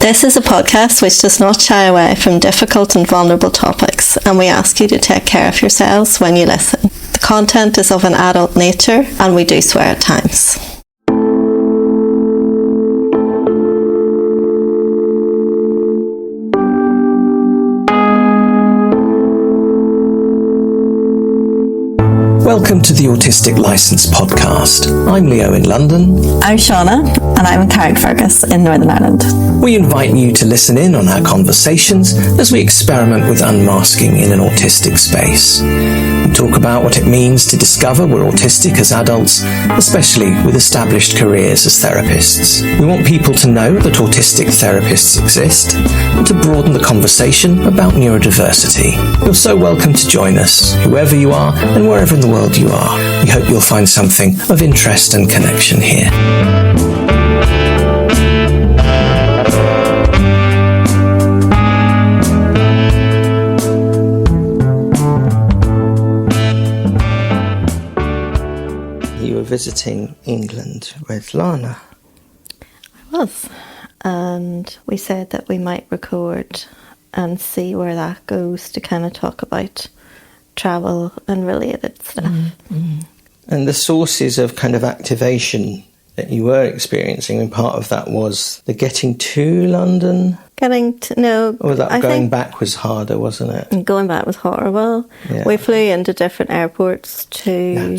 This is a podcast which does not shy away from difficult and vulnerable topics, and we ask you to take care of yourselves when you listen. The content is of an adult nature, and we do swear at times. Welcome to the Autistic Licence podcast. I'm Leo in London. I'm Siana, and I'm Carrickfergus in Northern Ireland. We invite you to listen in on our conversations as we experiment with unmasking in an autistic space. We talk about what it means to discover we're autistic as adults, especially with established careers as therapists. We want people to know that autistic therapists exist and to broaden the conversation about neurodiversity. You're so welcome to join us, whoever you are and wherever in the world you are. We hope you'll find something of interest and connection here. You were visiting England with Lana. I was, and we said that we might record and see where that goes to kind of talk about travel and related stuff. Mm-hmm. And the sources of kind of activation that you were experiencing, and part of that was the getting to London? Or going back was harder, wasn't it? Going back was horrible. Yeah. We flew into different airports to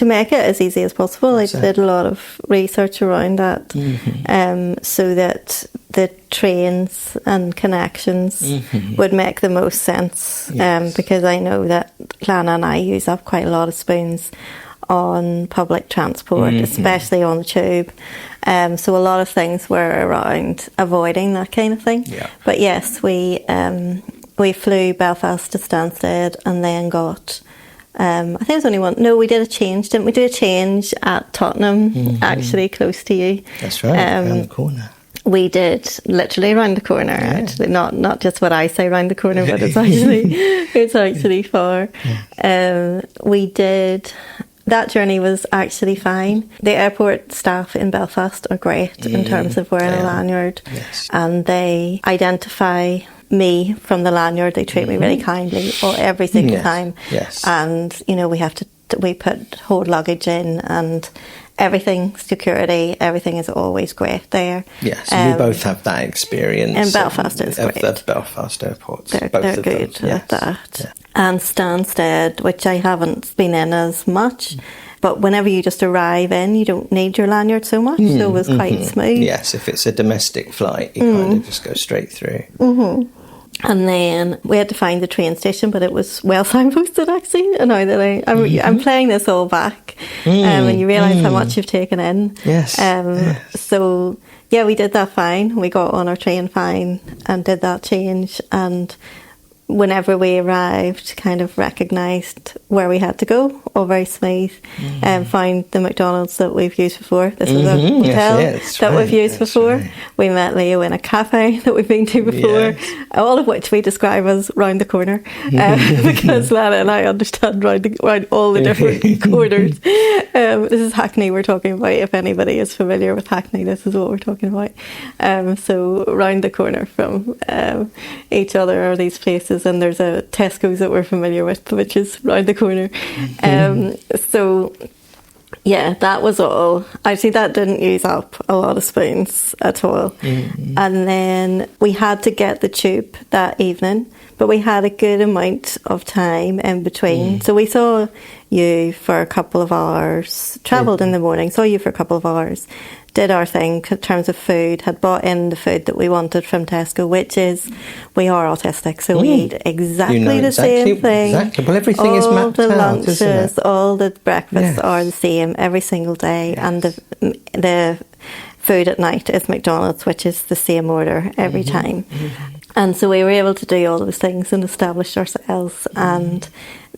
make it as easy as possible. I did a lot of research around that, so that the trains and connections would make the most sense. Yes. Because I know that Lana and I use up quite a lot of spoons on public transport, especially on the tube. So a lot of things were around avoiding that kind of thing. Yeah. But yes, we flew Belfast to Stansted and then got... I think it was only one. No, we did a change, didn't we? Do a change at Tottenham, actually close to you. That's right, around the corner. We did literally around the corner. Yeah. Actually, not just what I say around the corner, but it's actually far. Yeah. We did. That journey was actually fine. The airport staff in Belfast are great in terms of wearing a lanyard, and they identify me from the lanyard. They treat me really kindly every single time. Yes. And we hold luggage in and everything, security, everything is always great there. Yes, we both have that experience. And Belfast is great. The Belfast airports. They're good at that. Yeah. And Stansted, which I haven't been in as much, but whenever you just arrive in, you don't need your lanyard so much, so it was quite smooth. Yes, if it's a domestic flight, you kind of just go straight through. And then we had to find the train station, but it was well signposted actually. And now that I'm playing this all back, and you realise how much you've taken in. Yes. So yeah, we did that fine. We got on our train fine and did that change. And whenever we arrived, kind of recognised where we had to go, all very smooth, and found the McDonald's that we've used before. This is a hotel we've used before. Right. We met Leo in a cafe that we've been to before, all of which we describe as round the corner, because Lana and I understand round all the different corners. This is Hackney we're talking about. If anybody is familiar with Hackney, this is what we're talking about. So round the corner from each other are these places. And there's a Tesco's that we're familiar with, which is round the corner. So, yeah, that was all. Actually, that didn't use up a lot of spoons at all. And then we had to get the tube that evening, but we had a good amount of time in between. So we saw you for a couple of hours, travelled in the morning, saw you for a couple of hours, did our thing in terms of food, had bought in the food that we wanted from Tesco, which is, we are autistic, so we eat exactly the same thing. Exactly. Well, everything is mapped out, lunches, isn't it? all the breakfasts are the same every single day, and the food at night is McDonald's, which is the same order every time. And so we were able to do all those things and establish ourselves, and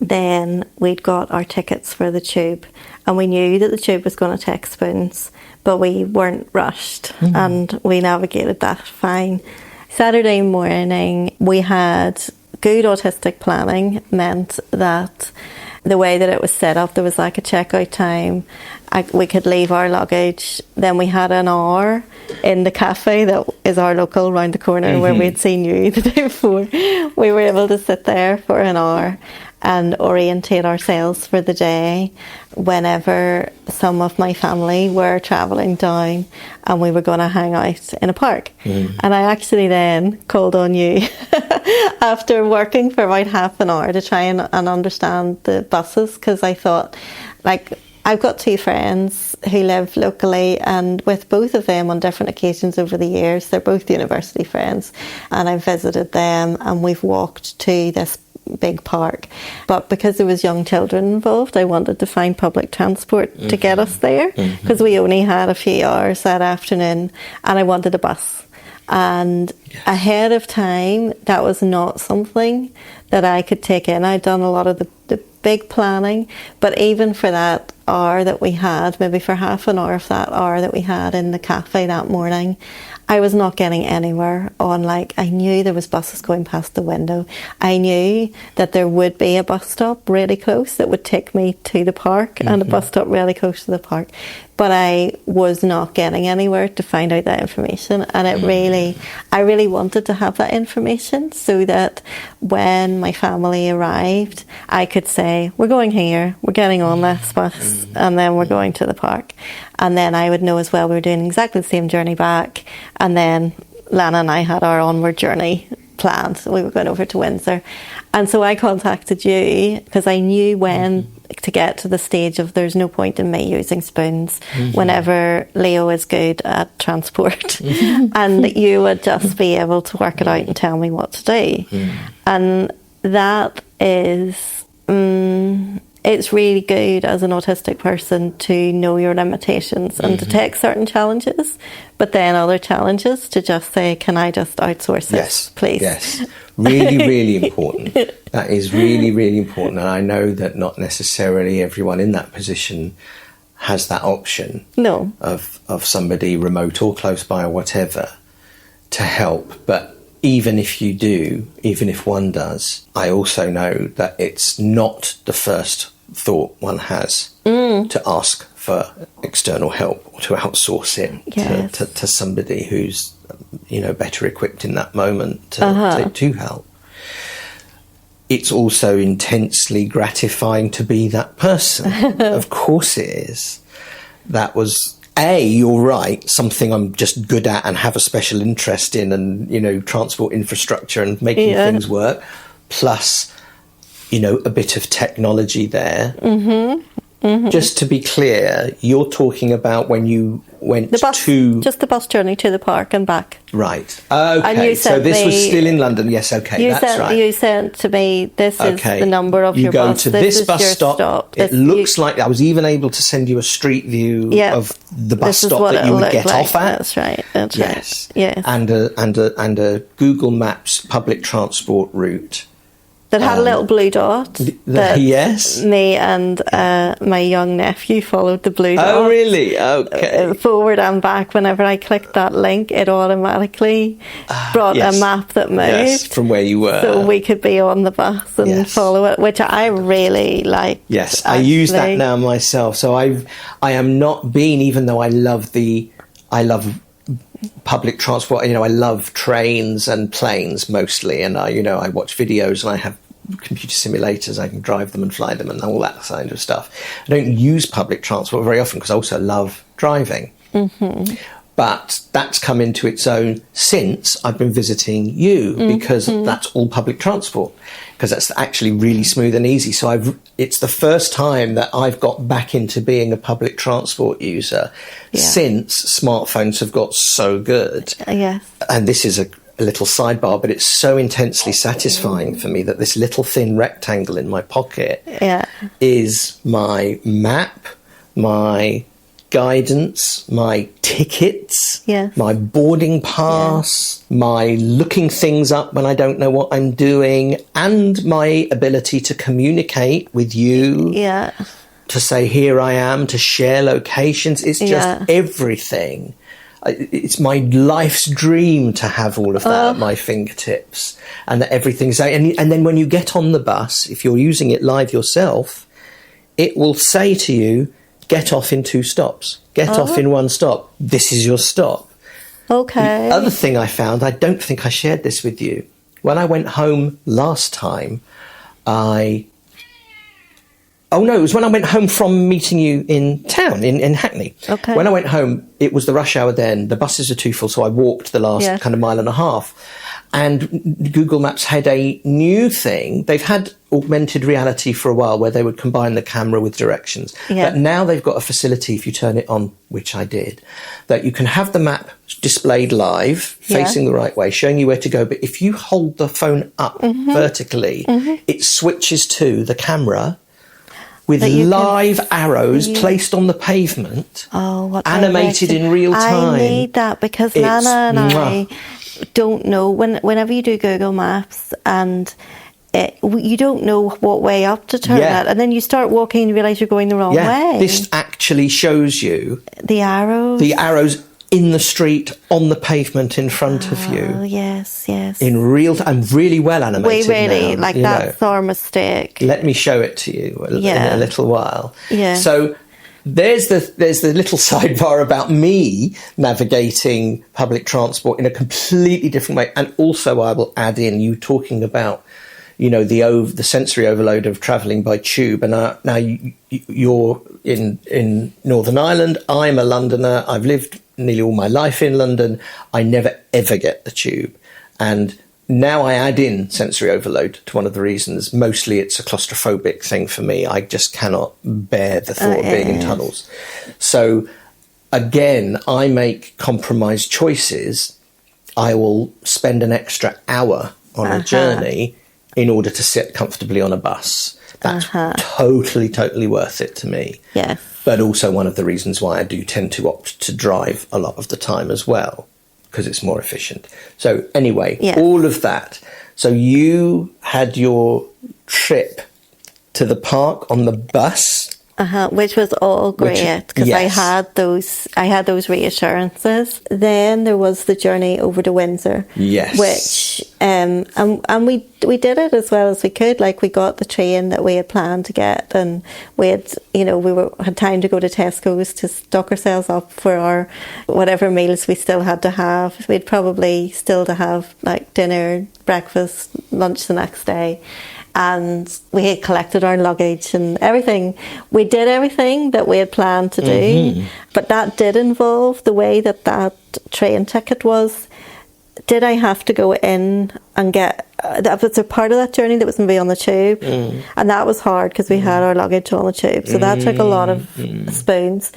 then we'd got our tickets for the tube, and we knew that the tube was going to take spoons, but we weren't rushed, and we navigated that fine. Saturday morning, we had good autistic planning, meant that the way that it was set up, there was like a checkout time. We could leave our luggage. Then we had an hour in the cafe that is our local round the corner where we'd seen you the day before. We were able to sit there for an hour and orientate ourselves for the day whenever some of my family were travelling down and we were going to hang out in a park. And I actually then called on you after working for about half an hour to try and understand the buses, because I thought, like, I've got two friends who live locally, and with both of them on different occasions over the years, they're both university friends, and I've visited them and we've walked to this big park. But because there was young children involved, I wanted to find public transport to get us there, because we only had a few hours that afternoon, and I wanted a bus. And ahead of time, that was not something that I could take in. I'd done a lot of the big planning, but even for that hour that we had, maybe for half an hour of that hour that we had in the cafe that morning, I was not getting anywhere on, like, I knew there was buses going past the window. I knew that there would be a bus stop really close that would take me to the park, and a bus stop really close to the park. But I was not getting anywhere to find out that information, and I really wanted to have that information so that when my family arrived, I could say, we're going here, we're getting on this bus, and then we're going to the park. And then I would know as well we were doing exactly the same journey back, and then Lana and I had our onward journey planned. We were going over to Windsor. And so I contacted you because I knew when to get to the stage of there's no point in me using spoons whenever Leo is good at transport. And you would just be able to work it out and tell me what to do. And that is... it's really good as an autistic person to know your limitations and to take certain challenges, but then other challenges to just say, can I just outsource this, please? Yes, really, really important. That is really, really important. And I know that not necessarily everyone in that position has that option of somebody remote or close by or whatever to help. But even if you do, even if one does, I also know that it's not the first thought one has to ask for external help or to outsource it to somebody who's, better equipped in that moment to help. It's also intensely gratifying to be that person. Of course it is. That was... you're right, something I'm just good at and have a special interest in, and, transport infrastructure and making things work, plus, a bit of technology there. Just to be clear, you're talking about when you went just the bus journey to the park and back. Right. Okay. So this was still in London. Yes. Okay. That's right. You said to me, "This is the number of your bus. You go to this bus stop. It looks like I was even able to send you a street view of the bus stop that you would get off at. That's right. That's right. Yes. And a Google Maps public transport route. That had a little blue dot. Me and my young nephew followed the blue dot. Oh, really? Okay. Forward and back. Whenever I clicked that link, it automatically brought a map that moved. Yes, from where you were. So we could be on the bus and follow it, which I really liked. Yes, actually. I use that now myself. So I am not being, even though I love public transport, I love trains and planes mostly, and I watch videos and I have computer simulators, I can drive them and fly them and all that kind of stuff. I don't use public transport very often because I also love driving. But that's come into its own since I've been visiting you, because that's all public transport, because that's actually really smooth and easy. So it's the first time that I've got back into being a public transport user since smartphones have got so good. And this is a little sidebar, but it's so intensely satisfying for me that this little thin rectangle in my pocket is my map, my guidance, my tickets, my boarding pass, my looking things up when I don't know what I'm doing, and my ability to communicate with you, to say, here I am, to share locations. It's just everything. It's my life's dream to have all of that at my fingertips, and that everything's... And then when you get on the bus, if you're using it live yourself, it will say to you, get off in 2 stops, get off in 1 stop. This is your stop. Okay. The other thing I found, I don't think I shared this with you. When I went home last time, it was when I went home from meeting you in town, in Hackney. Okay. When I went home, it was the rush hour then. The buses were too full, so I walked the last kind of mile and a half. And Google Maps had a new thing. They've had augmented reality for a while where they would combine the camera with directions. Yeah. But now they've got a facility, if you turn it on, which I did, that you can have the map displayed live, facing the right way, showing you where to go. But if you hold the phone up vertically, it switches to the camera with live arrows placed on the pavement, animated in real time. I need that because Nana and I don't know, whenever you do Google Maps and you don't know what way up to turn it, and then you start walking and you realise you're going the wrong way. This actually shows you the arrows in the street, on the pavement in front of you. Oh, yes. In real time, and really well animated. Now, that's our mistake. Let me show it to you in a little while. Yeah. So there's the little sidebar about me navigating public transport in a completely different way. And also I will add in you talking about, the sensory overload of travelling by tube. And now you're in Northern Ireland. I'm a Londoner. I've lived nearly all my life in London. I never ever get the tube. And now I add in sensory overload to one of the reasons. Mostly it's a claustrophobic thing for me. I just cannot bear the thought of being in tunnels. So again, I make compromised choices. I will spend an extra hour on a journey in order to sit comfortably on a bus. That's totally worth it to me. Yes. But also one of the reasons why I do tend to opt to drive a lot of the time as well, because it's more efficient. So anyway, all of that. So you had your trip to the park on the bus. Which was all great because I had those reassurances. Then there was the journey over to Windsor. Yes. Which and we did it as well as we could. Like we got the train that we had planned to get, and we had had time to go to Tesco's to stock ourselves up for our whatever meals we still had to have. We'd probably still to have like dinner, breakfast, lunch the next day. And we had collected our luggage and everything. We did everything that we had planned to do, but that did involve the way that train ticket was. Did I have to go in and get... That was a part of that journey that was going to be on the tube, and that was hard because we had our luggage on the tube, so that took a lot of spoons.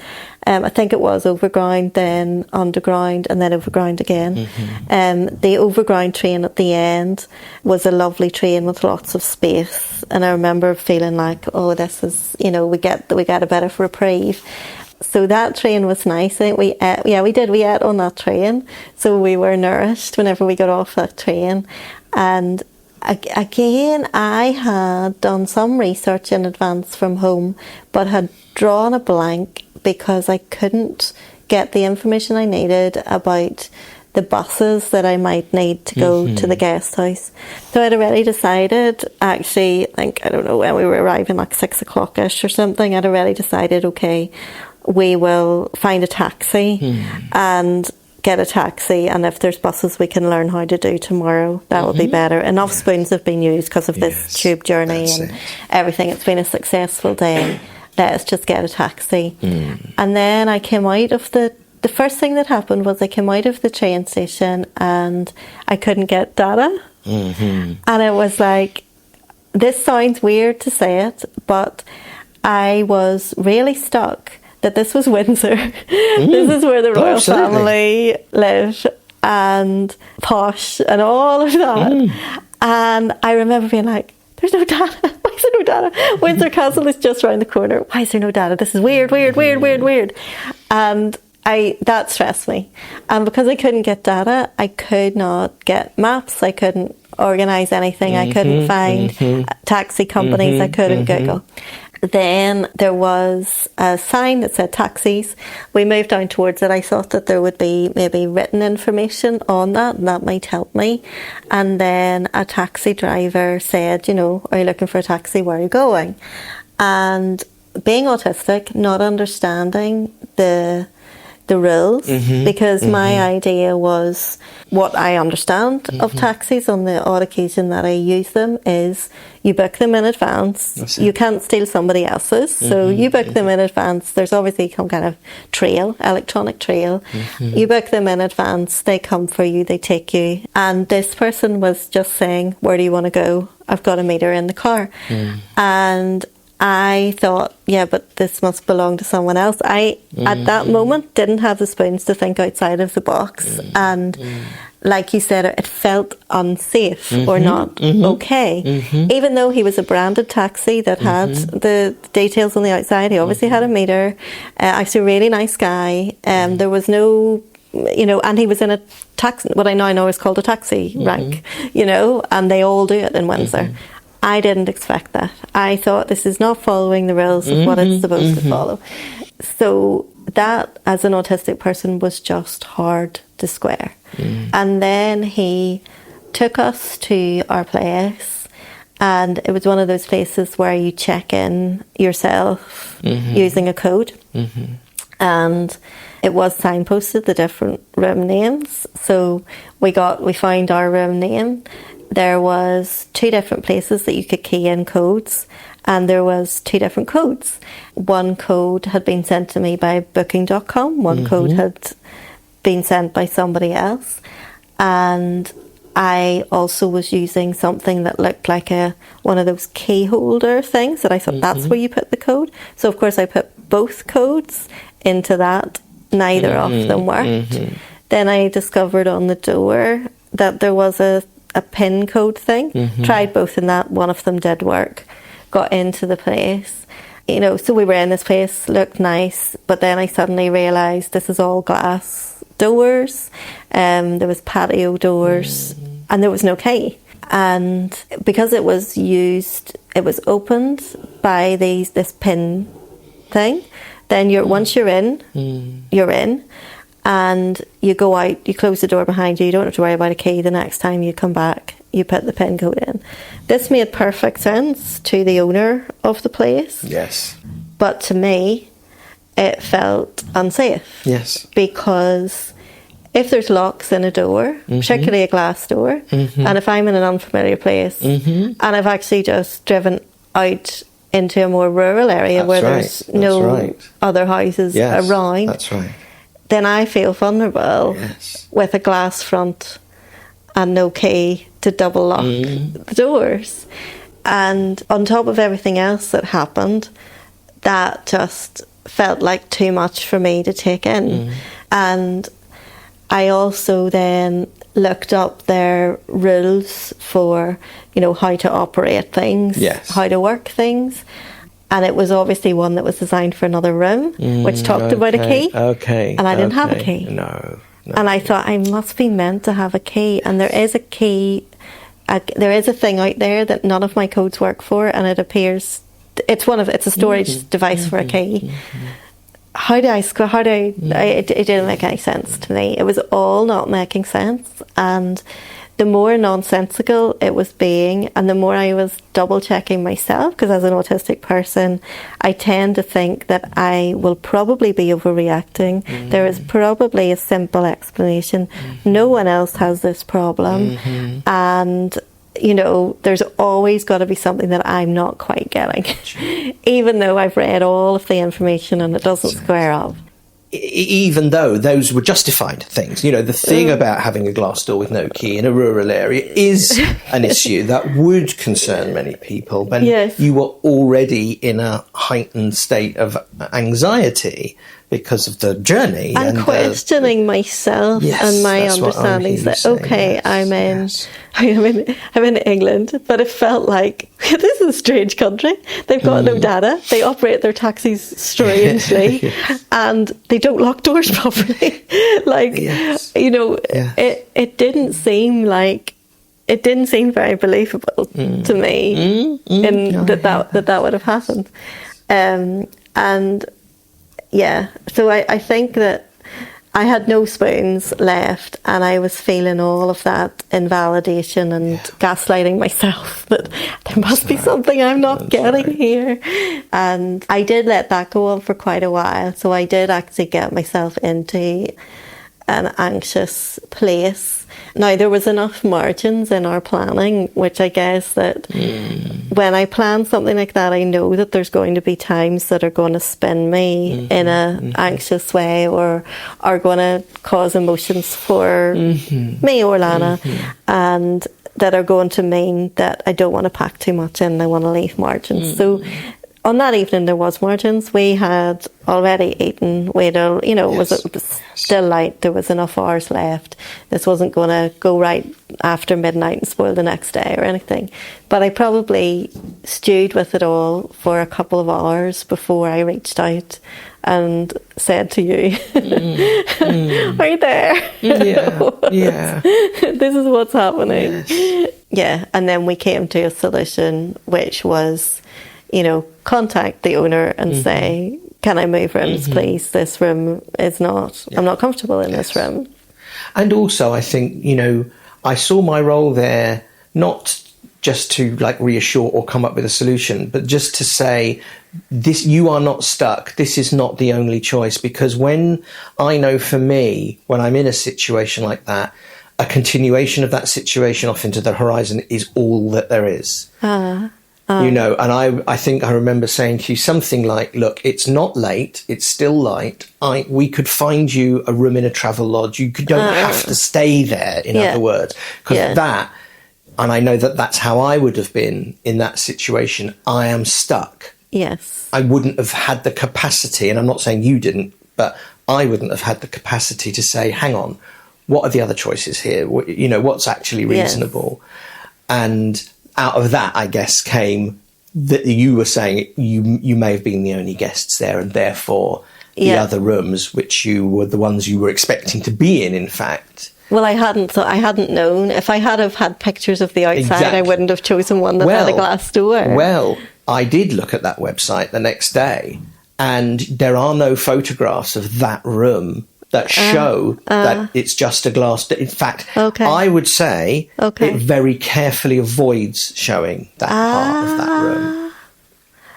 I think it was overground, then underground, and then overground again. The overground train at the end was a lovely train with lots of space, and I remember feeling like, oh, this is, we get a bit of reprieve. So that train was nice. I think we ate, we ate on that train, so we were nourished whenever we got off that train. And again, I had done some research in advance from home, but had drawn a blank because I couldn't get the information I needed about the buses that I might need to go to the guest house. So I'd already decided, actually, I don't know, when we were arriving like 6 o'clock-ish or something, I'd already decided, okay, we will find a taxi and get a taxi, and if there's buses we can learn how to do tomorrow, that would be better. Enough spoons have been used because of this tube journey and everything. It's been a successful day. Let's just get a taxi. And then I came out of the first thing that happened was I came out of the train station and I couldn't get data. And it was like, this sounds weird to say it, but I was really stuck that this was Windsor. This is where the royal family live, and posh and all of that. And I remember being like, there's no data. Why is there no data? Windsor Castle is just around the corner. Why is there no data? This is weird. And that stressed me. And because I couldn't get data, I could not get maps. I couldn't organise anything. I couldn't find taxi companies. I couldn't Google. Then there was a sign that said taxis. We moved down towards it. I thought that there would be maybe written information on that, and that might help me. And then a taxi driver said, are you looking for a taxi? Where are you going? And being autistic, not understanding the rules, because my idea was, what I understand of taxis on the odd occasion that I use them is you book them in advance. You can't steal somebody else's, so you book them in advance. There's obviously some kind of trail, electronic trail. You book them in advance, they come for you, they take you. And this person was just saying, where do you want to go? I've got a meter in the car. And I thought, yeah, but this must belong to someone else. I, at that moment, didn't have the spoons to think outside of the box. And like you said, it felt unsafe or not okay. Even though he was a branded taxi that had the details on the outside, he obviously had a meter. Actually, a really nice guy. There was no, you know, and he was in a taxi, what I now know is called a taxi rank, you know, and they all do it in Windsor. I didn't expect that. I thought this is not following the rules of what it's supposed to follow. So that, as an autistic person, was just hard to square. And then he took us to our place, and it was one of those places where you check in yourself using a code. And it was signposted, the different room names. So we found our room name. There was 2 different places that you could key in codes, and there was 2 different codes. One code had been sent to me by booking.com, one code had been sent by somebody else, and I also was using something that looked like one of those key holder things that I thought that's where you put the code. So of course I put both codes into that. Neither of them worked. Then I discovered on the door that there was a PIN code thing. Tried both and that one of them did work. Got into the place, you know, so we were in this place, looked nice, but then I suddenly realised this is all glass doors. There was patio doors and there was no key. And because it was opened by this PIN thing, then once you're in, you're in. And you go out, you close the door behind you, you don't have to worry about a key. The next time you come back, you put the PIN code in. This made perfect sense to the owner of the place. Yes. But to me, it felt unsafe. Yes. Because if there's locks in a door, particularly a glass door, and if I'm in an unfamiliar place, and I've actually just driven out into a more rural area where there's no other houses around. That's right. Then I feel vulnerable with a glass front and no key to double lock the doors. And on top of everything else that happened, that just felt like too much for me to take in. And I also then looked up their rules for, you know, how to operate things, how to work things. And it was obviously one that was designed for another room, which talked about a key. And I didn't have a key. No. And I thought I must be meant to have a key. And there is a key. There is a thing out there that none of my codes work for, and it appears it's a storage device for a key. It didn't make any sense to me. It was all not making sense, and the more nonsensical it was being, and the more I was double checking myself, because as an autistic person I tend to think that I will probably be overreacting. There is probably a simple explanation. No one else has this problem, and you know, there's always got to be something that I'm not quite getting, even though I've read all of the information and it doesn't square up. Even though those were justified things. You know, the thing about having a glass door with no key in a rural area is an issue that would concern many people when you were already in a heightened state of anxiety because of the journey. And questioning myself and my understandings that, okay, I'm in England, but it felt like, this is a strange country. They've got no data. They operate their taxis strangely, and they don't lock doors properly. You know, it didn't seem very believable to me that would have happened. So I think that I had no spoons left, and I was feeling all of that invalidation and gaslighting myself that there must be something I'm not getting here. And I did let that go on for quite a while. So I did actually get myself into an anxious place. Now, there was enough margins in our planning, which I guess that when I plan something like that, I know that there's going to be times that are going to spin me in a anxious way, or are going to cause emotions for me or Lana, and that are going to mean that I don't want to pack too much in. I want to leave margins. So on that evening, there was margins. We had already eaten. It was still light. There was enough hours left. This wasn't going to go right after midnight and spoil the next day or anything. But I probably stewed with it all for a couple of hours before I reached out and said to you, are you there? Yeah. This is what's happening. Yes. Yeah, and then we came to a solution, which was, contact the owner and say, can I move rooms, please? This room is not, I'm not comfortable in this room. And also, I think, I saw my role there not just to reassure or come up with a solution, but just to say, this, you are not stuck. This is not the only choice. Because when I know for me, when I'm in a situation like that, a continuation of that situation off into the horizon is all that there is. And I think I remember saying to you something like, look, it's not late, it's still light. We could find you a room in a travel lodge. You don't have to stay there, in other words. Because that, and I know that that's how I would have been in that situation. I am stuck. Yes. I wouldn't have had the capacity, and I'm not saying you didn't, but I wouldn't have had the capacity to say, hang on, what are the other choices here? What's actually reasonable? Yes. And out of that, I guess, came that you were saying you may have been the only guests there, and therefore the other rooms, which you were the ones you were expecting to be in fact. Well, I hadn't known. If I had have had pictures of the outside, I wouldn't have chosen one that had a glass door. Well, I did look at that website the next day, and there are no photographs of that room that show that it's just a glass. In fact, I would say it very carefully avoids showing that part of that room.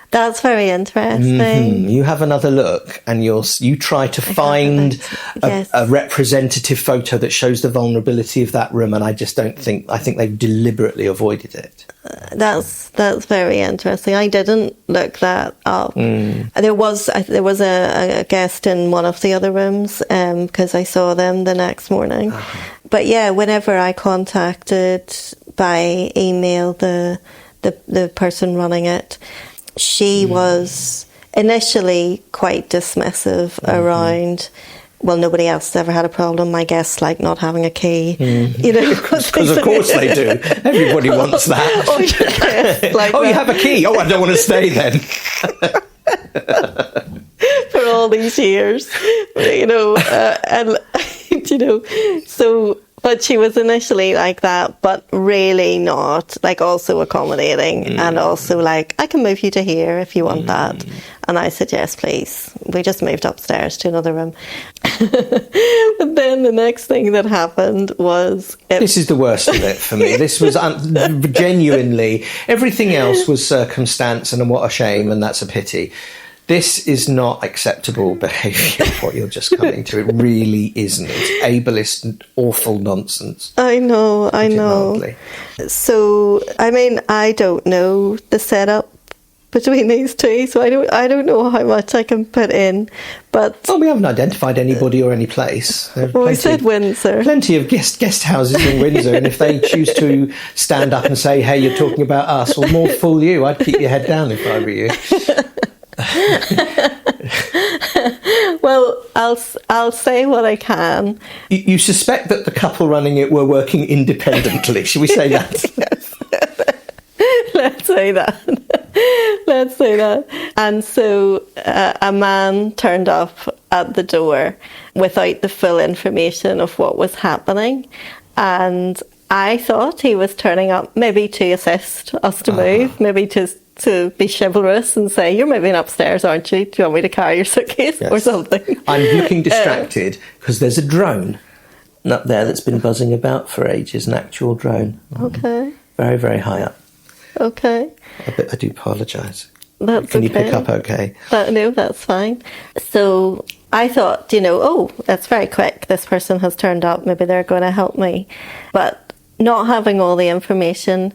That's very interesting. You have another look, and you try to find a representative photo that shows the vulnerability of that room, and I just don't think. I think they've deliberately avoided it. That's very interesting. I didn't look that up. There was a guest in one of the other rooms because I saw them the next morning. But yeah, whenever I contacted by email the person running it, she was initially quite dismissive around, well, nobody else has ever had a problem. My guests like not having a key. Because of course they do. Everybody wants that. You have a key. Oh, I don't want to stay then. For all these years, so. But she was initially like that, but really not, also accommodating and also I can move you to here if you want that. And I said, yes, please. We just moved upstairs to another room. But then the next thing that happened was... This is the worst of it for me. This was genuinely... Everything else was circumstance, and what a shame, and that's a pity. This is not acceptable behaviour, what you're just coming to. It really isn't. It's ableist and awful nonsense. I know. So, I don't know the setup between these two, so I don't know how much I can put in. But we haven't identified anybody or any place. We said Windsor. Plenty of guest houses in Windsor, and if they choose to stand up and say, hey, you're talking about us, well, more fool you. I'd keep your head down if I were you. Well, I'll say what I can. You suspect that the couple running it were working independently. Should we say that? Yes. Let's say that. And so a man turned up at the door without the full information of what was happening, and I thought he was turning up maybe to assist us to move, maybe to to be chivalrous and say, you're moving upstairs, aren't you? Do you want me to carry your suitcase or something? I'm looking distracted because there's a drone up there that's been buzzing about for ages, an actual drone. Okay. Very, very high up. Okay. I do apologise. That's Can okay. you pick up okay? No, that's fine. So I thought, oh, that's very quick. This person has turned up. Maybe they're going to help me. But not having all the information,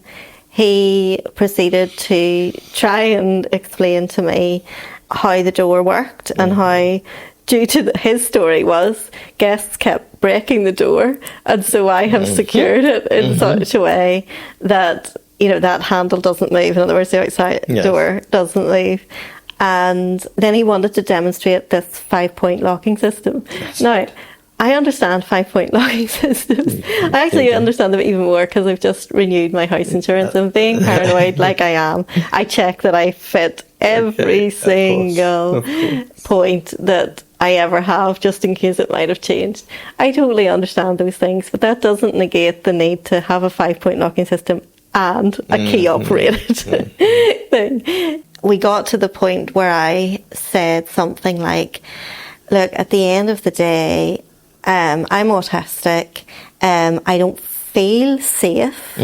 he proceeded to try and explain to me how the door worked and how, due to his story was, guests kept breaking the door. And so I have secured it in such a way that, that handle doesn't move. In other words, the outside door doesn't move. And then he wanted to demonstrate this 5-point locking system. Yes. Now, I understand 5-point locking systems. I actually understand them even more because I've just renewed my house insurance, and being paranoid like I am, I check that I fit every single point that I ever have, just in case it might have changed. I totally understand those things, but that doesn't negate the need to have a 5-point locking system and a key operated thing. We got to the point where I said something like, look, at the end of the day, I'm autistic. I don't feel safe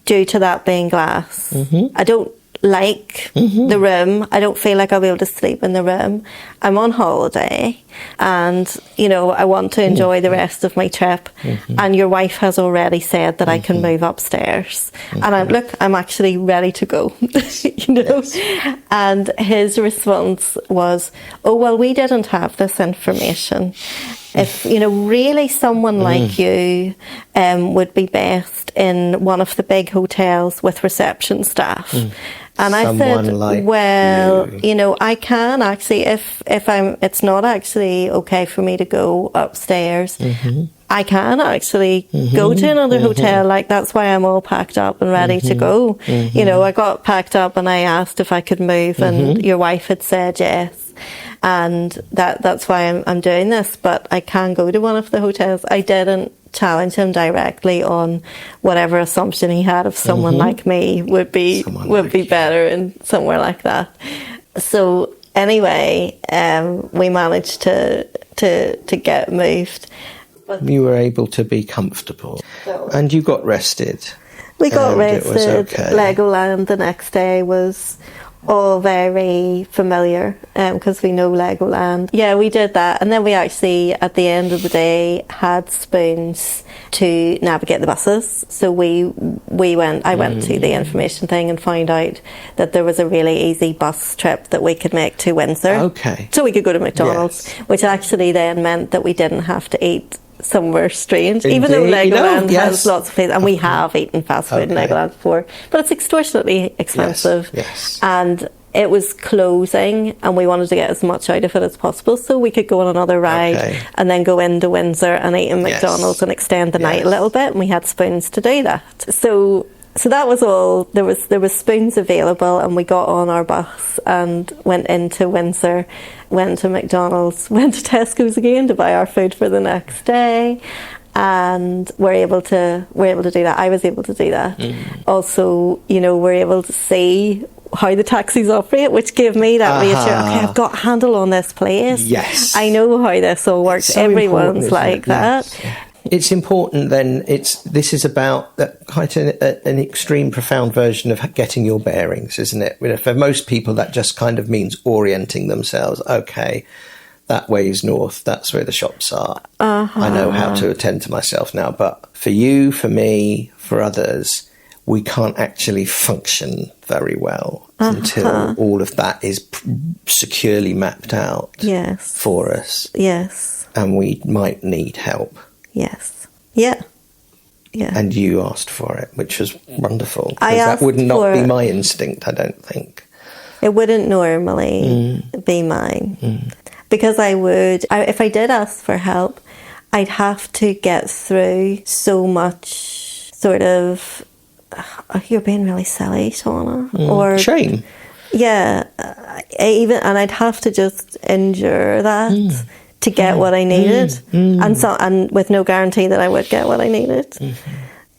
due to that being glass. I don't like the room. I don't feel like I'll be able to sleep in the room. I'm on holiday and, I want to enjoy the rest of my trip. And your wife has already said that I can move upstairs. And I'm actually ready to go, Yes. And his response was, oh, well, we didn't have this information. If, really someone like you would be best in one of the big hotels with reception staff. And I said, like well, I can actually, if it's not actually okay for me to go upstairs, I can actually go to another hotel. Like, that's why I'm all packed up and ready to go. I got packed up and I asked if I could move, and your wife had said yes. And that's why I'm doing this, but I can go to one of the hotels. I didn't challenge him directly on whatever assumption he had of someone like me would be better in somewhere like that. So anyway, we managed to get moved. But you were able to be comfortable, and you got rested. We got rested. It was okay. Legoland the next day was all very familiar because we know Legoland. Yeah, we did that, and then we actually at the end of the day had spoons to navigate the buses. So I went to the information thing and found out that there was a really easy bus trip that we could make to Windsor. Okay. So we could go to McDonald's, which actually then meant that we didn't have to eat somewhere strange. Indeed. Even though Legoland has lots of places, and we have eaten fast food in Legoland before, but it's extortionately expensive. Yes. And it was closing, and we wanted to get as much out of it as possible, so we could go on another ride and then go into Windsor and eat in McDonald's and extend the night a little bit, and we had spoons to do that. So that was all. There was spoons available, and we got on our bus and went into Windsor, went to McDonald's, went to Tesco's again to buy our food for the next day, and we're able to do that. I was able to do that. Also, we're able to see how the taxis operate, which gave me that reassurance. Okay, I've got a handle on this place. Yes, I know how this all works. So everyone's like that. Yes. It's important then, this is about quite an extreme, profound version of getting your bearings, isn't it? For most people, that just kind of means orienting themselves. Okay, that way is north, that's where the shops are. I know how to attend to myself now. But for you, for me, for others, we can't actually function very well until all of that is securely mapped out for us. Yes. And we might need help. Yes. Yeah. Yeah. And you asked for it, which was wonderful. That would not be my instinct, I don't think. It wouldn't normally be mine. Because if I did ask for help, I'd have to get through so much sort of, you're being really silly, Siana. Or shame. Yeah. And I'd have to just endure that. To get what I needed, and with no guarantee that I would get what I needed.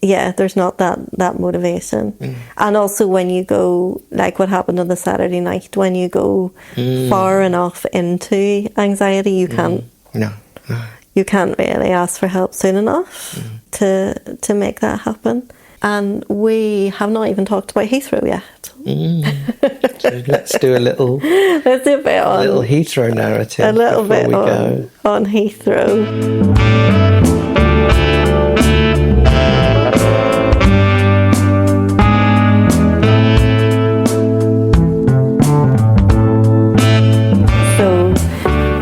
there's not that motivation. And also when you go, like what happened on the Saturday night, when you go far enough into anxiety, you can't you can't really ask for help soon enough to make that happen. And we have not even talked about Heathrow yet. So let's do a little Heathrow narrative. A little bit on Heathrow.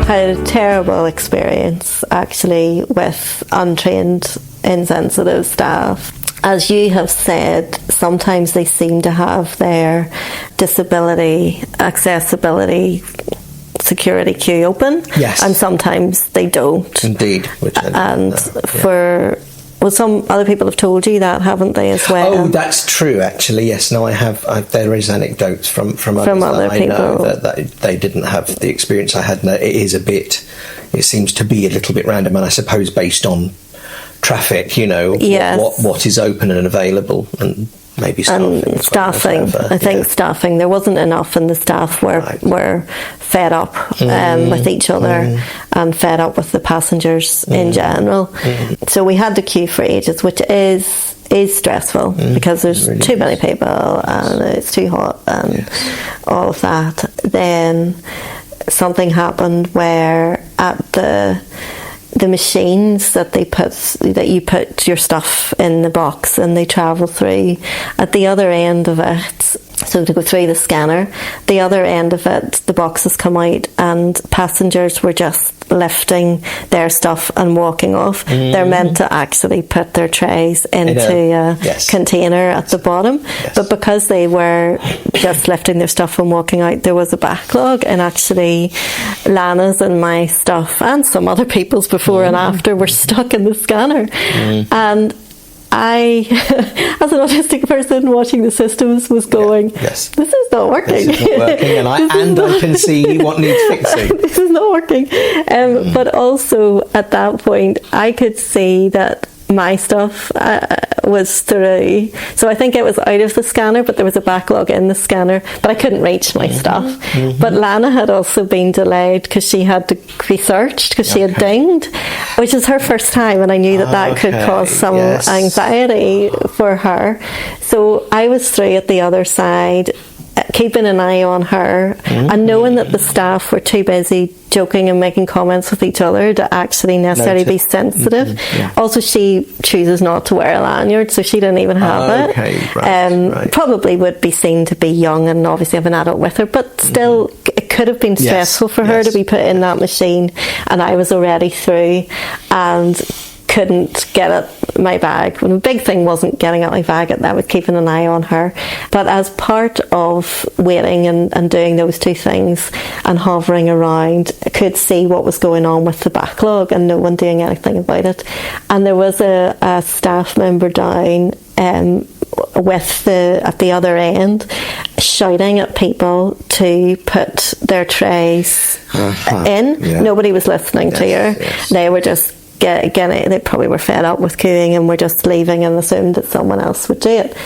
Had a terrible experience actually with untrained, insensitive staff. As you have said, sometimes they seem to have their disability, accessibility, security queue open, and sometimes they don't. Indeed. Some other people have told you that, haven't they, as well? Oh, that's true, actually. Yes, no, I have. There is anecdotes from other people. I know that they didn't have the experience I had. No, it seems to be a little bit random, and I suppose based on traffic, what is open and available, and maybe staffing. I think staffing. There wasn't enough, and the staff were fed up with each other and fed up with the passengers in general. So we had to queue for ages, which is stressful because there's really too many people and it's too hot and all of that. Then something happened where at the machines that you put your stuff in the box and they travel through, at the other end of it, so to go through the scanner, the other end of it, the boxes come out and passengers were just lifting their stuff and walking off. They're meant to actually put their trays into a container at the bottom, but because they were just lifting their stuff and walking out, there was a backlog, and actually Lana's and my stuff and some other people's before and after were stuck in the scanner. And I, as an autistic person watching the systems, was going, this is not working. This is not working, and I can see what needs fixing. This is not working. But also, at that point, I could see that my stuff was through. So I think it was out of the scanner, but there was a backlog in the scanner, but I couldn't reach my stuff. But Lana had also been delayed because she had to be searched because she had dinged, which is her first time, and I knew that could cause some anxiety for her. So I was through at the other side, keeping an eye on her and knowing that the staff were too busy joking and making comments with each other to actually necessarily be sensitive. Also, she chooses not to wear a lanyard, so she didn't even have it. Probably would be seen to be young and obviously have an adult with her, but still it could have been stressful for her to be put in that machine, and I was already through and couldn't get at my bag. The big thing wasn't getting at my bag, I was keeping an eye on her. But as part of waiting and doing those two things and hovering around, I could see what was going on with the backlog and no one doing anything about it. And there was a staff member down at the other end shouting at people to put their trays in. Nobody was listening to her. They were just they probably were fed up with queuing and were just leaving and assumed that someone else would do it.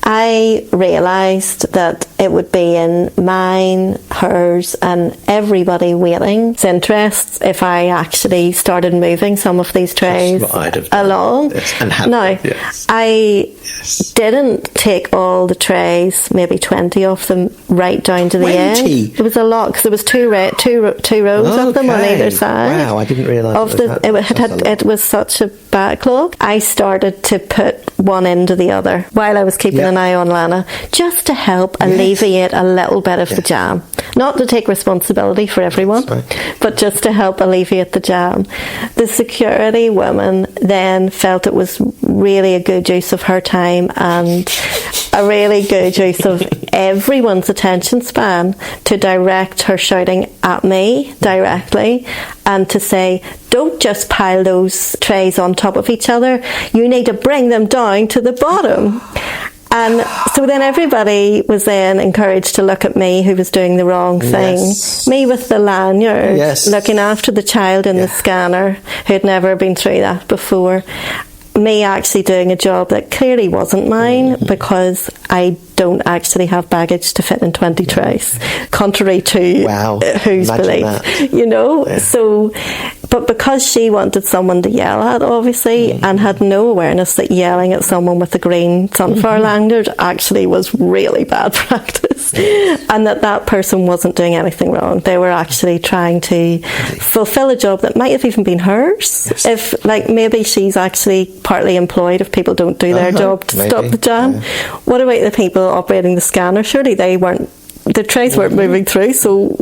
I realised that it would be in mine, hers and everybody waiting's interests if I actually started moving some of these trays along. I didn't take all the trays, maybe 20 of them, right down to the end. It was a lot because there was two rows of them on either side. Wow, I didn't realise it was such a backlog. I started to put one into the other while I was keeping an eye on Lana, just to help alleviate a little bit of the jam. Not to take responsibility for everyone, but just to help alleviate the jam. The security woman then felt it was really a good use of her time and a really good use of everyone's attention span to direct her shouting at me directly and to say, don't just pile those trays on top of each other, you need to bring them down to the bottom. And so then everybody was then encouraged to look at me, who was doing the wrong thing. Me with the lanyard, looking after the child in the scanner, who'd never been through that before. me actually doing a job that clearly wasn't mine because I don't actually have baggage to fit in 20 trays, contrary to whose belief, you know. Yeah. So, but because she wanted someone to yell at, obviously, and had no awareness that yelling at someone with a green sunflower lanyard actually was really bad practice, and that person wasn't doing anything wrong. They were actually trying to fulfill a job that might have even been hers. Yes. If, like, maybe she's actually partly employed if people don't do their job to stop the jam. Yeah. What about the people operating the scanner? Surely they weren't, the trays weren't moving through, so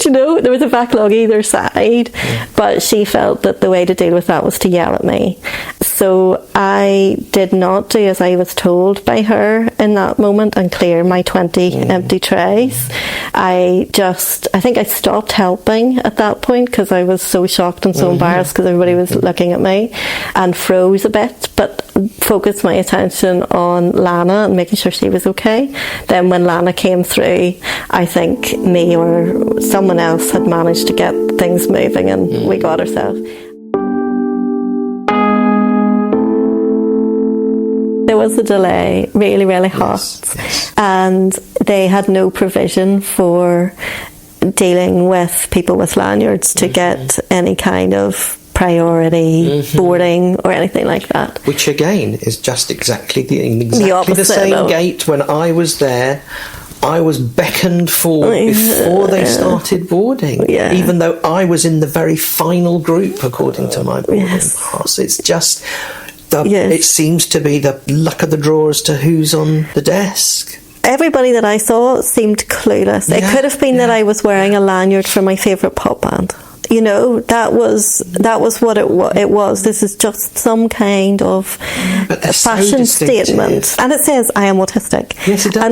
you know, there was a backlog either side. But she felt that the way to deal with that was to yell at me. So I did not do as I was told by her in that moment and clear my 20 empty trays. I think I stopped helping at that point because I was so shocked and so embarrassed because everybody was looking at me, and froze a bit, but focused my attention on Lana and making sure she was okay. Then when Lana came through, I think me or someone else had managed to get things moving, and we got ourselves. There was a delay, really, really hot, and they had no provision for dealing with people with lanyards to get any kind of priority boarding or anything like that. Which again is just exactly the opposite, same gate. When I was there, I was beckoned for before they started boarding, even though I was in the very final group according to my boarding pass. It's just it seems to be the luck of the draw as to who's on the desk. Everybody that I saw seemed clueless. It could have been that I was wearing a lanyard for my favourite pop band. You know, that was what it was. This is just some kind of fashion statement, and it says I am autistic. Yes, it does.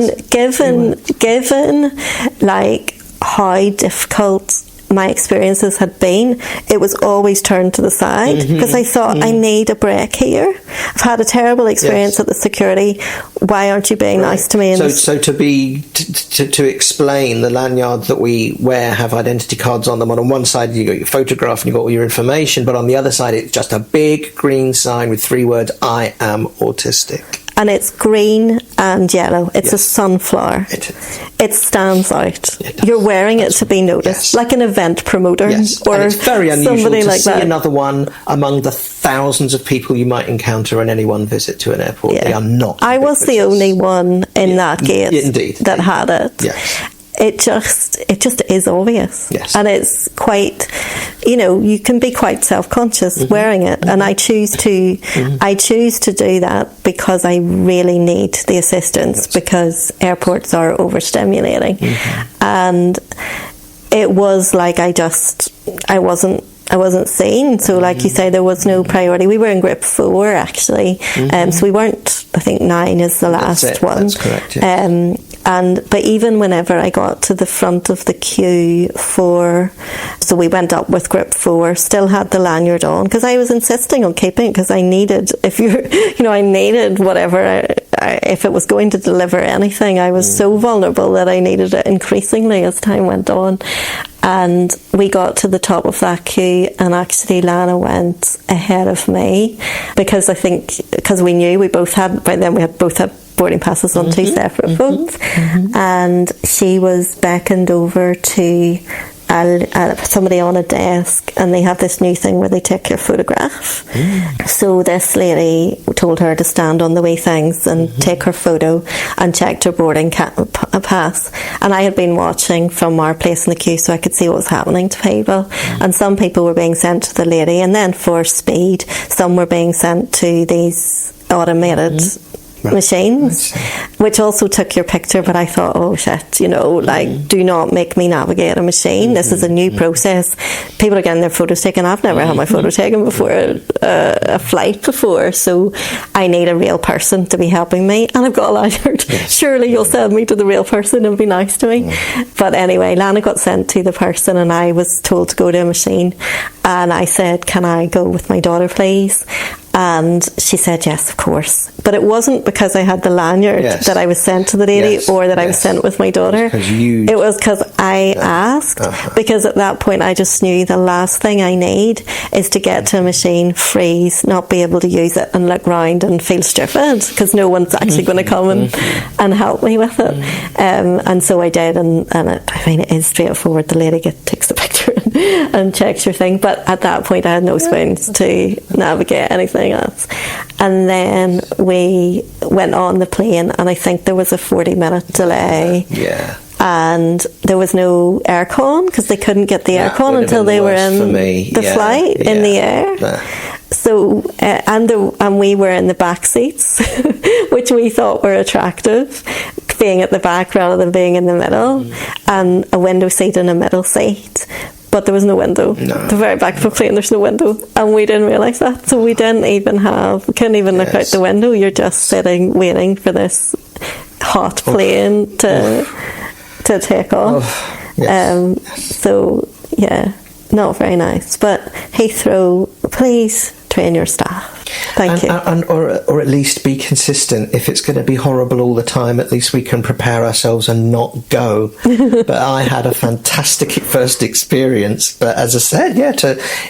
And given like how difficult my experiences had been, it was always turned to the side because I thought I need a break here. I've had a terrible experience at the security. Why aren't you being nice to me? So to explain, the lanyards that we wear have identity cards on them. On one side you got your photograph and you got all your information, but on the other side it's just a big green sign with 3 words: I am autistic. And it's green and yellow. It's a sunflower. It stands out. You're wearing it to be noticed, like an event promoter. Yes. Or and it's very unusual to like see that. Another one among the thousands of people you might encounter on any one visit to an airport. They are not. I was the only one in that gate that had it. Yes. It just is obvious. Yes. And it's quite, you know, you can be quite self-conscious wearing it. And I choose to do that because I really need the assistance because airports are overstimulating. And it was like I wasn't seen. So like you say, there was no priority. We were in group 4 actually. So we weren't, I think 9 is the last one. That's correct, yes. But even whenever I got to the front of the queue so we went up with group 4, still had the lanyard on because I was insisting on keeping it because I needed, I needed whatever, if it was going to deliver anything, I was so vulnerable that I needed it increasingly as time went on. And we got to the top of that queue, and actually Lana went ahead of me because we knew we both had boarding passes on 2 separate boats, and she was beckoned over to somebody on a desk, and they have this new thing where they take your photograph. So this lady told her to stand on the wee things and take her photo and checked her boarding pass. And I had been watching from our place in the queue so I could see what was happening to people. And some people were being sent to the lady, and then for speed some were being sent to these automated machines, which also took your picture. But I thought, oh shit, do not make me navigate a machine. This is a new process. People are getting their photos taken. I've never had my photo taken before a flight before, so I need a real person to be helping me, and I've got a lanyard. Surely you'll send me to the real person and be nice to me. But anyway, Lana got sent to the person, and I was told to go to a machine, and I said, can I go with my daughter please? And she said, yes, of course. But it wasn't because I had the lanyard that I was sent to the lady or that I was sent with my daughter. It was because I asked. Because at that point, I just knew the last thing I need is to get to a machine, freeze, not be able to use it, and look round and feel stupid because no one's actually going to come and help me with it. And so I did. And it is straightforward. The lady takes the picture and checks your thing. But at that point, I had no spoons to navigate anything else. And then we went on the plane, and I think there was a 40-minute delay. And there was no aircon because they couldn't get the aircon until they were in the flight in the air. So and we were in the back seats, which we thought were attractive, being at the back rather than being in the middle, and a window seat and a middle seat. But there was no window. The very back of the plane, there's no window. And we didn't realise that. So we couldn't even look out the window. You're just sitting, waiting for this hot plane to take off. So, not very nice. But Heathrow, please train your staff. Thank you. Or at least be consistent. If it's going to be horrible all the time, at least we can prepare ourselves and not go. But I had a fantastic first experience. But as I said,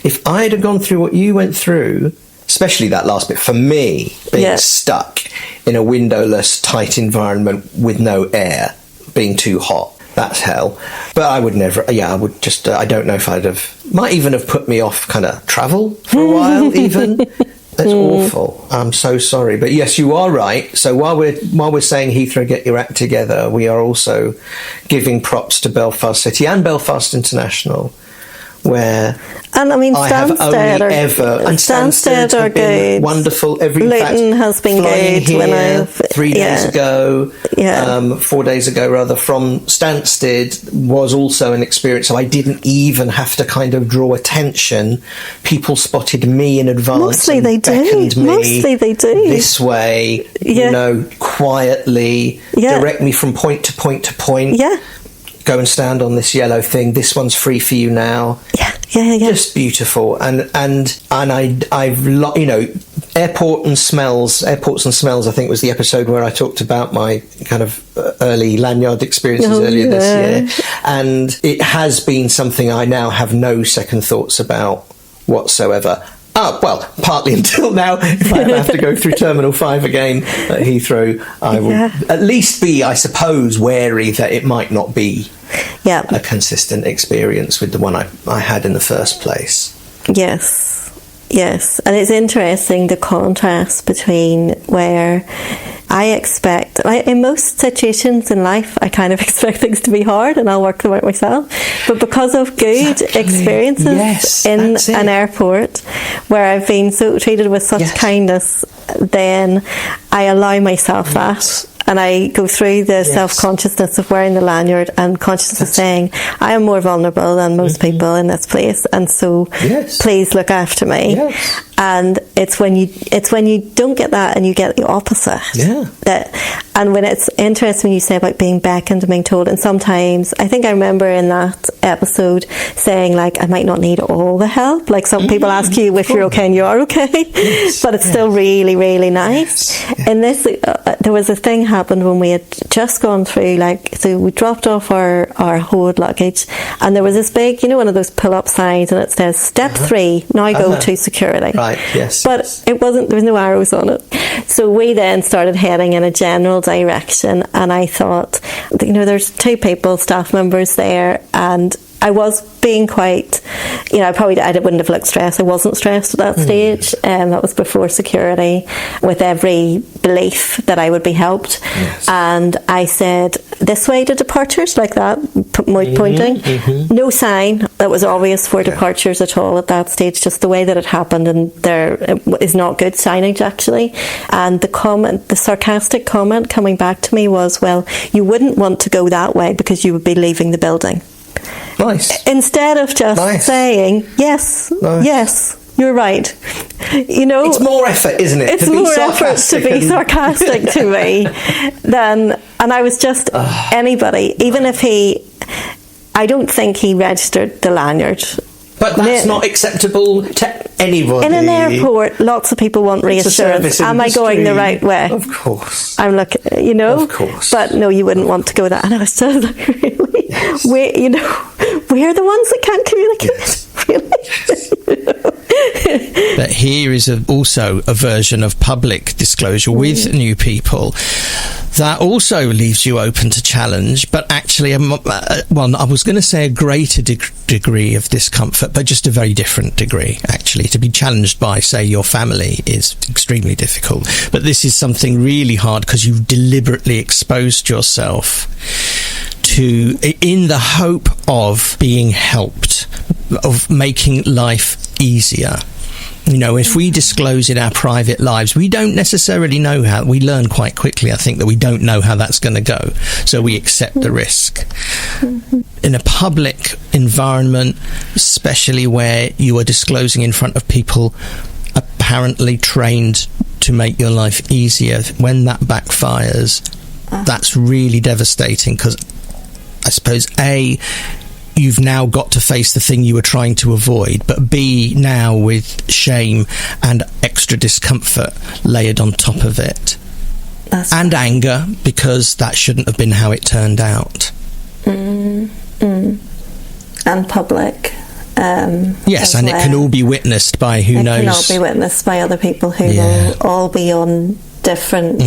if I'd have gone through what you went through, especially that last bit, for me, being stuck in a windowless, tight environment with no air, being too hot, that's hell. But I would never, I would just, I don't know if might even have put me off kind of travel for a while even. It's awful. I'm so sorry. But yes, you are right. So while we're saying Heathrow, get your act together, we are also giving props to Belfast City and Belfast International, where Stansted are good. Wonderful. Luton has been good. Here 3 days ago, 4 days ago rather, from Stansted was also an experience. So I didn't even have to kind of draw attention. People spotted me in advance. Mostly they do. This way, quietly, direct me from point to point to point. Go and stand on this yellow thing. This one's free for you now. Just beautiful. And I've airports and smells, I think, was the episode where I talked about my kind of early lanyard experiences earlier this year. And it has been something I now have no second thoughts about whatsoever. Partly until now. If I have to go through Terminal 5 again at Heathrow, I will at least be, I suppose, wary that it might not be a consistent experience with the one I had in the first place. Yes. And it's interesting, the contrast between where I expect, in most situations in life, I kind of expect things to be hard and I'll work them out myself. But because of good experiences in an airport where I've been treated with such kindness, then I allow myself that. And I go through the self-consciousness of wearing the lanyard and consciousness of saying, I am more vulnerable than most people in this place, and so please look after me. And it's when you don't get that and you get the opposite. And when it's interesting when you say about being beckoned and being told, and sometimes I think I remember in that episode saying, like, I might not need all the help. Like, some people ask you if you're okay and you are okay, but it's still really, really nice. In this, there was a thing happened when we had just gone through, so we dropped off our hold luggage, and there was this big, one of those pull-up signs, and it says step 3, now go to security. But it wasn't, there was no arrows on it. So we then started heading in a general direction, and I thought, there's 2 people, staff members there, and I was being quite, I wouldn't have looked stressed. I wasn't stressed at that stage. That was before security, with every belief that I would be helped. And I said, this way to departures, like that, pointing. No sign that was obvious for departures at all at that stage, just the way that it happened. And there is not good signage, actually. And the sarcastic comment coming back to me was, well, you wouldn't want to go that way because you would be leaving the building. Nice. Instead of just saying, yes, you're right. It's more effort, isn't it? It's more effort to be sarcastic to me than, and I was just anybody, even if I don't think he registered the lanyard. But that's not acceptable to anybody. In an airport, lots of people want reassurance. Am I going the right way? Of course. I'm looking, you know. Of course. But no, you wouldn't want to go that. And I was still like, really? Yes. We're the ones that can't communicate. Yes. Really? But here is also a version of public disclosure with new people that also leaves you open to challenge, but actually, I was going to say a greater degree of discomfort, but just a very different degree, actually. To be challenged by, say, your family is extremely difficult. But this is something really hard because you've deliberately exposed yourself to, in the hope of being helped, of making life easier. You know, if we disclose in our private lives, we don't necessarily know how. We learn quite quickly, I think, that we don't know how that's going to go. So we accept the risk. In a public environment, especially where you are disclosing in front of people apparently trained to make your life easier, when that backfires, that's really devastating because I suppose, A, you've now got to face the thing you were trying to avoid, but B, now with shame and extra discomfort layered on top of it. And anger, because that shouldn't have been how it turned out. And public. Yes, and it can all be witnessed by who knows. It can all be witnessed by other people who will all be on different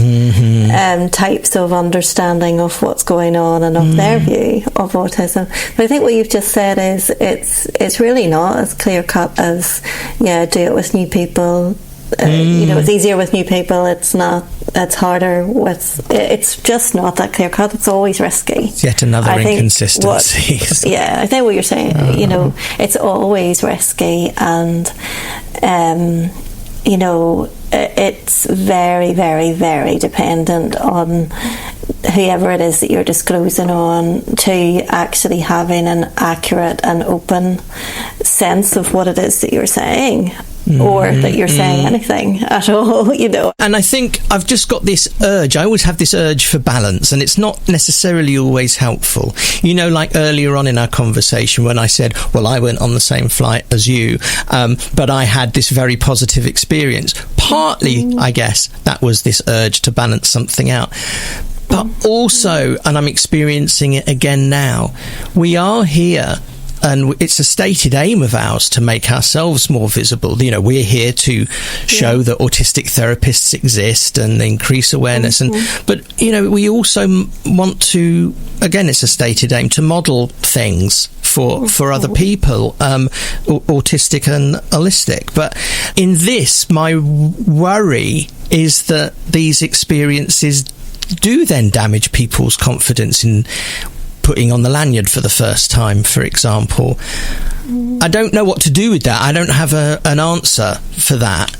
types of understanding of what's going on and of their view of autism. But I think what you've just said is it's really not as clear cut as do it with new people. You know, it's easier with new people. It's harder with. It's just not that clear cut. It's always risky. It's yet another inconsistency. I think what you're saying. You know, it's always risky, and you know, it's very, very, very dependent on whoever it is that you're disclosing on to actually having an accurate and open sense of what it is that you're saying. Or that you're saying anything at all, you know. And I think I've just got this urge. I always have this urge for balance, and it's not necessarily always helpful. You know, like earlier on in our conversation when I said, well, I went on the same flight as you, but I had this very positive experience. Partly, I guess, that was this urge to balance something out. But also, and I'm experiencing it again now, we are here, and it's a stated aim of ours to make ourselves more visible. You know, we're here to show that autistic therapists exist and increase awareness. But, you know, we also want to, again, it's a stated aim to model things for other people, autistic and holistic. But in this, my worry is that these experiences do then damage people's confidence in putting on the lanyard for the first time, for example. I don't know what to do with that. I don't have an answer for that.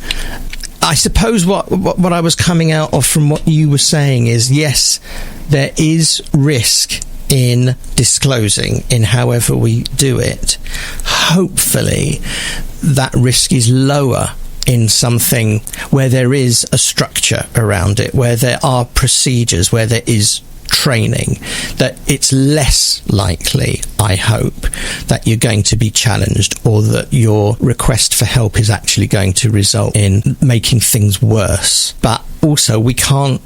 I suppose what I was coming out of from what you were saying is, yes, there is risk in disclosing in however we do it. Hopefully that risk is lower in something where there is a structure around it, where there are procedures, where there is training, that it's less likely, I hope, that you're going to be challenged or that your request for help is actually going to result in making things worse. But also, we can't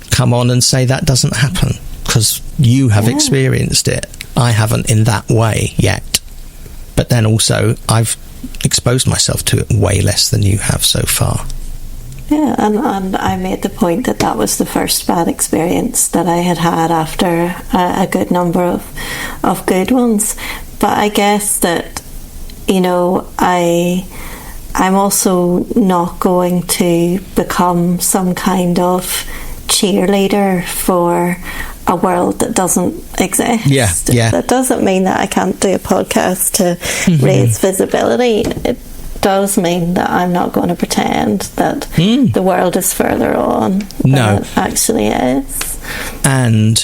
come on and say that doesn't happen because you have experienced it. I haven't in that way yet. But then also, I've exposed myself to it way less than you have so far. Yeah, and I made the point that was the first bad experience that I had after a good number of good ones. But I guess that, you know, I'm also not going to become some kind of cheerleader for a world that doesn't exist. Yeah. That doesn't mean that I can't do a podcast to raise visibility. It does mean that I'm not going to pretend that the world is further on than it actually is. And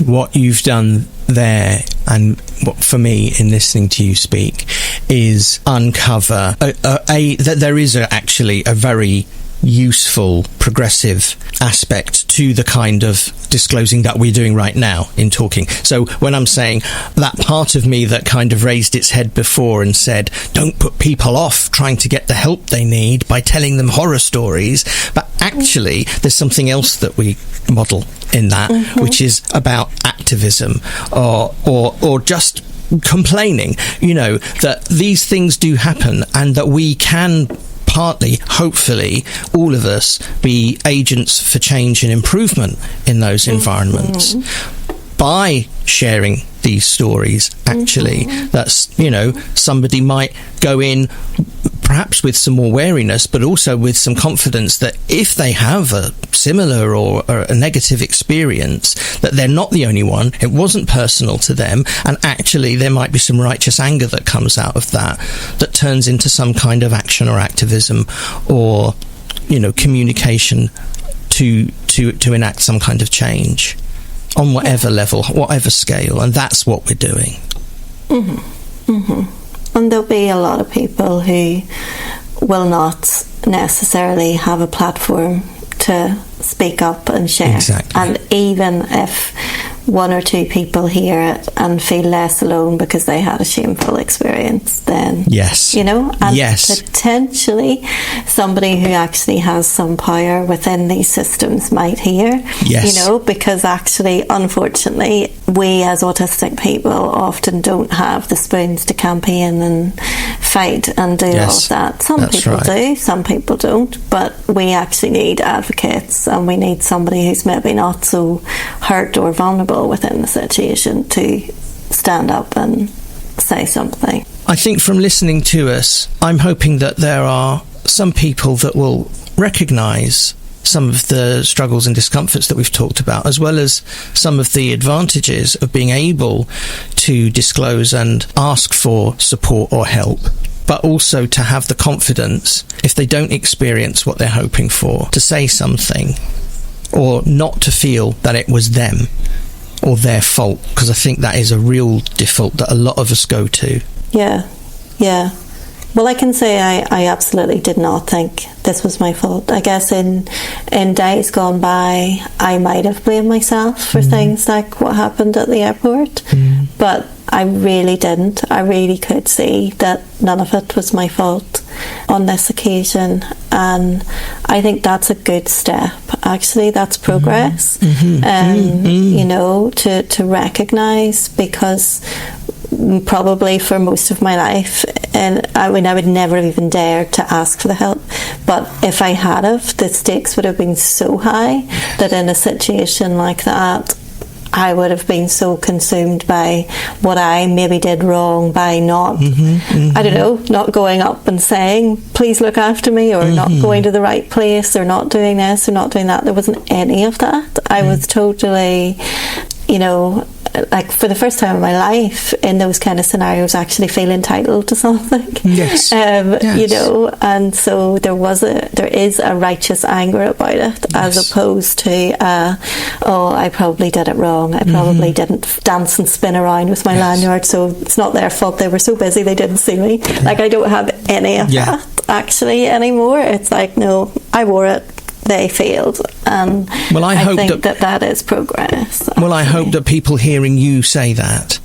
what you've done there, and what for me in listening to you speak, is uncover that there is actually a very useful, progressive aspect to the kind of disclosing that we're doing right now in talking. So when I'm saying that part of me that kind of raised its head before and said, don't put people off trying to get the help they need by telling them horror stories, but actually there's something else that we model in that, which is about activism or just complaining, that these things do happen and that we can partly, hopefully, all of us be agents for change and improvement in those environments by sharing these stories. Actually, that's, somebody might go in perhaps with some more wariness, but also with some confidence that if they have a similar or a negative experience, that they're not the only one, it wasn't personal to them, and actually there might be some righteous anger that comes out of that turns into some kind of action or activism or, communication to enact some kind of change on whatever level, whatever scale, and that's what we're doing. And there'll be a lot of people who will not necessarily have a platform to speak up and share. Exactly. And even if one or two people hear it and feel less alone because they had a shameful experience, then and potentially somebody who actually has some power within these systems might hear, because actually, unfortunately, we as autistic people often don't have the spoons to campaign and fight and do all of that. Some people do, some people don't, but we actually need advocates, and we need somebody who's maybe not so hurt or vulnerable within the situation to stand up and say something. I think from listening to us, I'm hoping that there are some people that will recognise some of the struggles and discomforts that we've talked about, as well as some of the advantages of being able to disclose and ask for support or help, but also to have the confidence, if they don't experience what they're hoping for, to say something, or not to feel that it was them or their fault, because I think that is a real default that a lot of us go to. Yeah. Well, I can say I absolutely did not think this was my fault. I guess in days gone by, I might have blamed myself for things like what happened at the airport, but I really didn't. I really could see that none of it was my fault on this occasion, and I think that's a good step. Actually, that's progress. To recognise, because probably for most of my life, and I would never have even dared to ask for the help, but if I had have, the stakes would have been so high that in a situation like that, I would have been so consumed by what I maybe did wrong by not, I don't know, not going up and saying, please look after me, or not going to the right place, or not doing this, or not doing that. There wasn't any of that. I was totally, like for the first time in my life, in those kind of scenarios, actually feel entitled to something. Yes. And so there is a righteous anger about it, as opposed to, I probably did it wrong. I probably didn't dance and spin around with my lanyard, so it's not their fault. They were so busy they didn't see me. Like, I don't have any of that actually anymore. It's like, no, I wore it. They failed, and I think that is progress. Actually. Well, I hope that people hearing you say that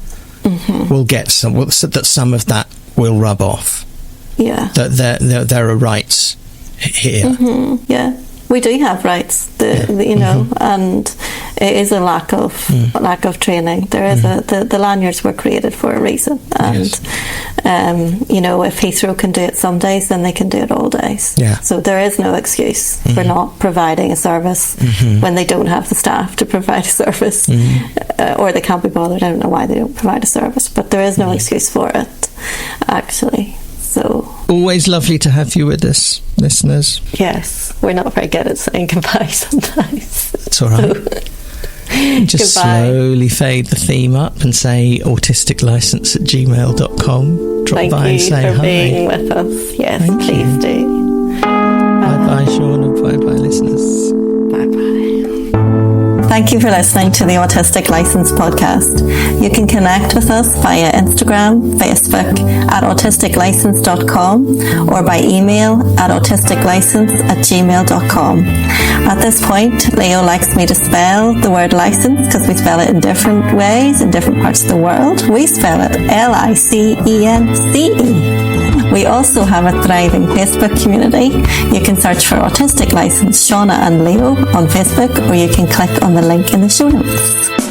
will get that some of that will rub off. Yeah, that there are rights here. Yeah, we do have rights. And it is a lack of training. There is the lanyards were created for a reason, and if Heathrow can do it some days, then they can do it all days. Yeah. So there is no excuse for not providing a service when they don't have the staff to provide a service, or they can't be bothered. I don't know why they don't provide a service, but there is no excuse for it, actually. So always lovely to have you with us, listeners. Yes, we're not very good at saying goodbye sometimes. It's all right. Just goodbye. Slowly fade the theme up and say autisticlicense@gmail.com. Drop by and say hi. Thank you for being with us. Yes, please do. Bye bye, Siana. Bye bye, listeners. Bye bye. Thank you for listening to the Autistic License podcast. You can connect with us via Instagram, Facebook at autisticlicense.com or by email at autisticlicense@gmail.com. At this point, Leo likes me to spell the word license because we spell it in different ways in different parts of the world. We spell it LICENCE. We also have a thriving Facebook community. You can search for Autistic License Siana and Leo on Facebook, or you can click on the link in the show notes.